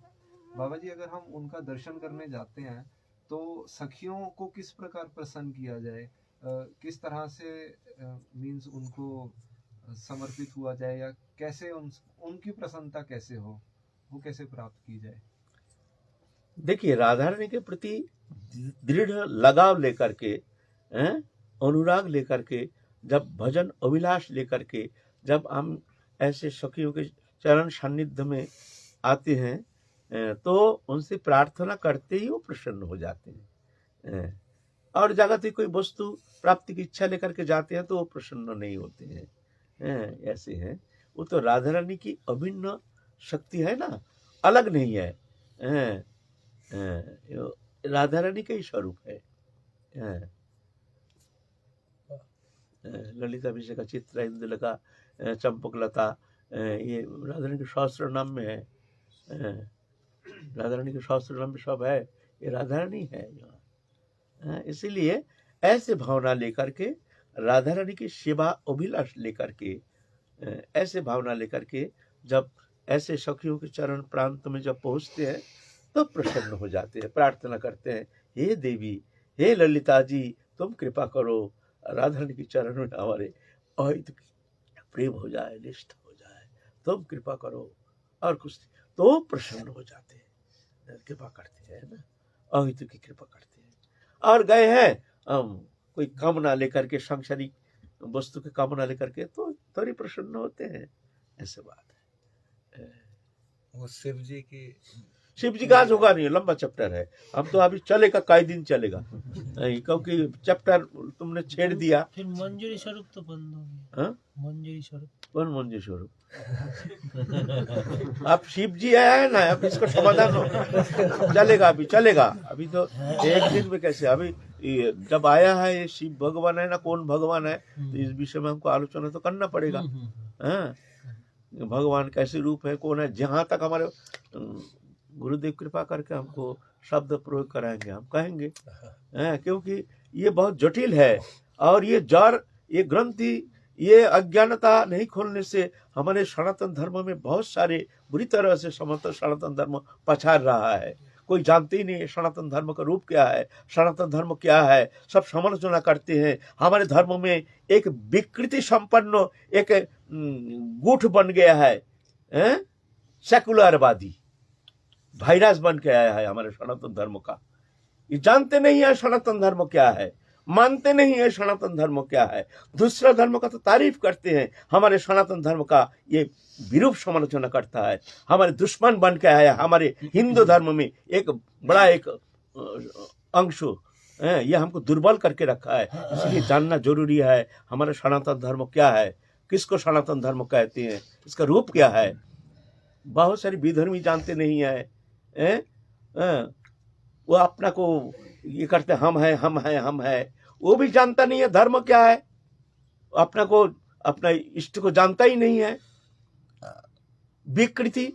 बाबा जी, अगर हम उनका दर्शन करने जाते हैं तो सखियों को किस प्रकार प्रसन्न किया जाए, किस तरह से मीन्स उनको समर्पित हुआ जाए, या कैसे उनकी प्रसन्नता कैसे हो, वो कैसे प्राप्त की जाए? देखिए, राधा रानी के प्रति दृढ़ लगाव लेकर के, अनुराग लेकर के, जब भजन अभिलाष लेकर के, जब हम ऐसे सखियों के चरण सान्निध्य में आते हैं, तो उनसे प्रार्थना करते ही वो प्रसन्न हो जाते हैं। और जगत ही कोई वस्तु प्राप्ति की इच्छा लेकर के जाते हैं तो वो प्रसन्न नहीं होते हैं। ऐसे हैं वो तो राधा रानी की अभिन्न शक्ति है ना, अलग नहीं है। राधा रानी का ही स्वरूप है। ललिता अभिषेक चित्र इंदुलेखा चंपकलता, ये राधा रानी के सहस्त्र नाम में है। राधा रानी के सहस्त्र नाम में सब है, ये राधा रानी है यहाँ। इसीलिए ऐसे भावना लेकर के, राधा रानी की सेवा अभिलाष लेकर के, ऐसे भावना लेकर के जब ऐसे सखियों के चरण प्रांत में जब पहुंचते हैं तो प्रसन्न हो जाते हैं, प्रार्थना करते हैं, हे देवी, हे ललिता जी, तुम कृपा करो, राधा रानी के चरण में हमारे अहित प्रेम हो जाए, निष्ठ हो जाए, तुम कृपा करो, और कुछ तो प्रसन्न हो जाते हैं, कृपा करते हैं ना, अहित की कृपा करते हैं। और गए हैं हम कोई कामना लेकर के, सांसारिक वस्तु की कामना लेकर के, तो थोड़ी प्रसन्न होते हैं, ऐसे बात है। वो शिव जी का आज होगा नहीं, लंबा चैप्टर है, हम तो अभी चलेगा, कई दिन चलेगा, क्योंकि चैप्टर तुमने छेड़ दिया। फिर मंजूरी स्वरूप तो बंद हो गया। मंजूरी स्वरूप, कौन मंजूरी स्वरूप? आप शिव जी है ना, अब इसका समाधान हो चलेगा, अभी चलेगा, अभी तो एक दिन में कैसे, अभी जब आया है ये शिव भगवान है ना, कौन भगवान है, तो इस विषय में हमको आलोचना तो करना पड़ेगा। भगवान कैसे रूप है, कौन है, जहां तक हमारे गुरुदेव कृपा करके हमको शब्द प्रयोग कराएंगे हम कहेंगे, क्योंकि ये बहुत जटिल है। और ये जड़, ये ग्रंथि, ये अज्ञानता नहीं खोलने से हमारे सनातन धर्म में बहुत सारे बुरी तरह से सनातन धर्म पछाड़ रहा है। कोई जानते ही नहीं है सनातन धर्म का रूप क्या है, सनातन धर्म क्या है। सब समालोचना करते हैं। हमारे धर्म में एक विकृति संपन्न एक गुट बन गया है, सेकुलरवादी वायरस बन के आया है हमारे सनातन धर्म का। ये जानते नहीं है सनातन धर्म क्या है, मानते नहीं है सनातन धर्म क्या है। दूसरा धर्म का तो तारीफ करते हैं, हमारे सनातन धर्म का ये विरूप समालोचना करता है। हमारे दुश्मन बन के आया हमारे हिंदू धर्म में एक बड़ा एक अंश ये हमको दुर्बल करके रखा है। इसलिए जानना जरूरी है हमारा सनातन धर्म क्या है, किसको सनातन धर्म कहते हैं, इसका रूप क्या है। बहुत सारी विधर्मी जानते नहीं है, वो अपना को ये करते हम है हम है हम है, वो भी जानता नहीं है धर्म क्या है, अपना को अपना इष्ट को जानता ही नहीं है। विकृति,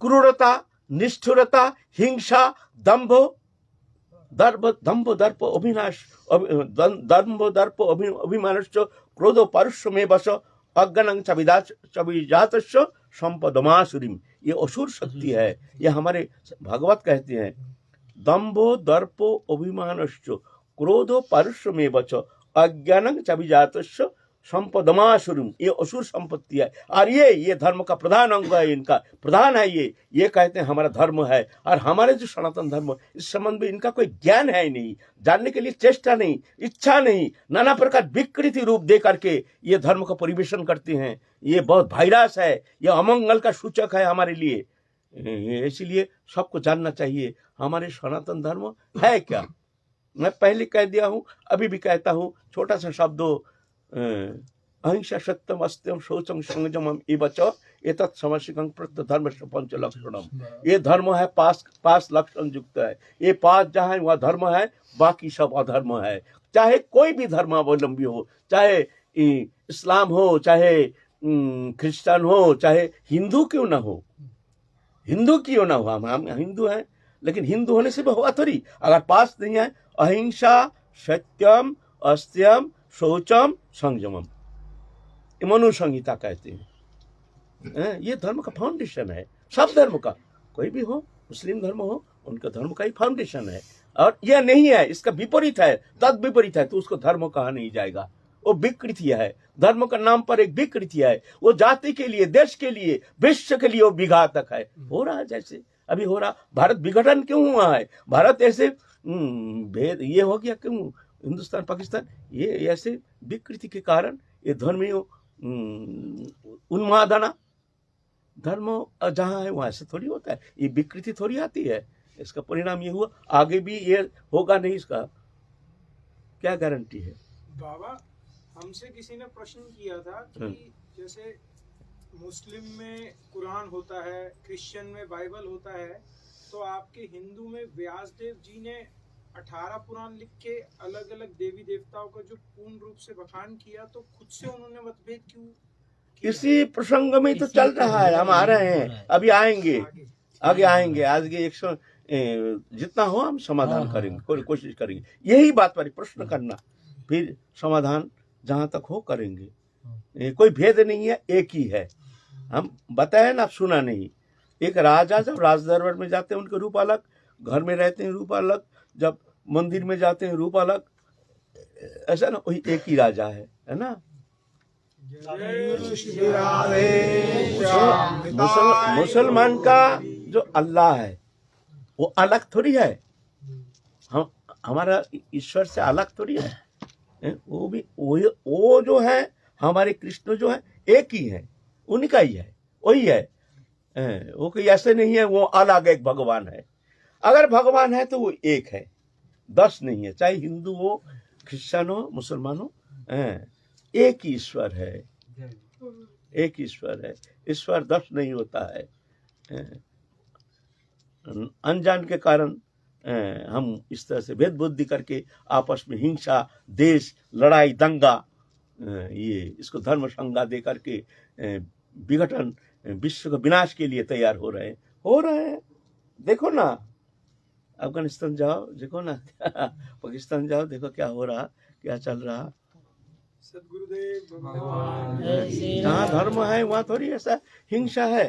क्रूरता, निष्ठुरता, हिंसा, दंभ दर्प अभिनाश दंभ दर्प अभिमानश्च क्रोधो पारुष्य में बस अज्ञानं चविजातस्य संपदमासुरीम। ये असुर शक्ति है। ये हमारे भागवत कहते हैं दंभो दर्पो अभिमानश्च क्रोधो पारुष्य में बच अज्ञानं चविजातस्य संपदमासुरीम। ये असुर संपत्ति है। और ये धर्म का प्रधान अंग है, इनका प्रधान है ये कहते हैं हमारा धर्म है। और हमारे जो सनातन धर्म इस संबंध में इनका कोई ज्ञान है ही नहीं, जानने के लिए चेष्टा नहीं, इच्छा नहीं, नाना प्रकार विकृति रूप दे करके ये धर्म का परिवेशन करते हैं। ये बहुत वायरस है, ये अमंगल का सूचक है हमारे लिए। इसलिए सबको जानना चाहिए हमारे सनातन धर्म है क्या। मैं पहले कह दिया हूँ, अभी भी कहता हूँ, छोटा सा शब्द अहिंसा सत्यम अस्त्यम शौचम संयमम एवच एतत् समशिकं प्रत्य धर्म पंच लक्षणम। ये धर्म है पांच लक्षण युक्त है। ये पांच जहाँ है वह धर्म है, बाकी सब अधर्म है। चाहे कोई भी धर्मावलंबी हो, चाहे इस्लाम हो, चाहे क्रिश्चियन हो, चाहे हिंदू क्यों ना हो, हिंदू क्यों ना हो, हम हिंदू हैं, लेकिन हिंदू होने से हुआ थोड़ी। अगर पास नहीं है अहिंसा सत्यम अस्त्यम शौचम संयमम, मनु संहिता कहते हैं। ये धर्म का फाउंडेशन है, सब धर्म का, कोई भी हो, मुस्लिम धर्म हो, उनका धर्म का ही फाउंडेशन है। और यह नहीं है, इसका विपरीत है, तद विपरीत है, तो उसको धर्म कहा नहीं जाएगा। वो विकृति है, धर्म का नाम पर एक विकृति है। वो जाति के लिए, देश के लिए, विश्व के लिए वो विघातक है। हो रहा है जैसे अभी हो रहा। भारत विघटन क्यों हुआ है? भारत ऐसे भेद ये हो गया क्यों? हिंदुस्तान पाकिस्तान ये ऐसे विकृति के कारण, ये धर्मीय उन्मादना, धर्म जहाँ है वहां से थोड़ी होता है, ये विकृति थोड़ी आती है। इसका परिणाम ये हुआ, आगे भी ये होगा नहीं, इसका क्या गारंटी है। बाबा, हमसे किसी ने प्रश्न किया था कि जैसे मुस्लिम में कुरान होता है, क्रिश्चियन में बाइबल होता है, तो आपके हिंदू में व्यासदेव जी ने 18 पुराण लिख के अलग अलग देवी देवताओं का जो पूर्ण रूप से बखान किया, तो खुद से उन्होंने मतभेद क्यों किया? इसी प्रसंग में तो चल रहा है, हम आ रहे हैं, अभी आएंगे, आगे आएंगे। आज के 100 जितना हो हम समाधान करेंगे, कोशिश करेंगे। यही बात पर प्रश्न करना, फिर समाधान जहां तक हो करेंगे। कोई भेद नहीं है, एक ही है। हम बताए ना, आप सुना नहीं। एक राजा जब राज दरबार में जाते हैं उनके रूप अलग, घर में रहते हैं रूप अलग, जब मंदिर में जाते हैं रूप अलग, ऐसा ना, वही एक ही राजा है ना। मुसलमान का जो अल्लाह है वो अलग थोड़ी है, हम हमारा ईश्वर से अलग थोड़ी है। वो भी वो जो है हमारे कृष्ण जो है एक ही है, उनका ही है, वही है। वो कोई ऐसे नहीं है वो अलग एक भगवान है। अगर भगवान है तो वो एक है, 10 नहीं है। चाहे हिंदू हो, क्रिश्चियन हो, मुसलमान हो, एक ही ईश्वर है, एक ईश्वर है। ईश्वर 10 नहीं होता है। अनजान के कारण हम इस तरह से भेद बुद्धि करके आपस में हिंसा, देश, लड़ाई, दंगा, ये इसको धर्म संज्ञा दे करके विघटन, विश्व का विनाश के लिए तैयार हो रहे हैं। देखो ना, अफगानिस्तान जाओ, देखो ना, पाकिस्तान जाओ, देखो क्या हो रहा, क्या चल रहा। सदगुरुदेव जहाँ धर्म है वहाँ थोड़ी ऐसा हिंसा है।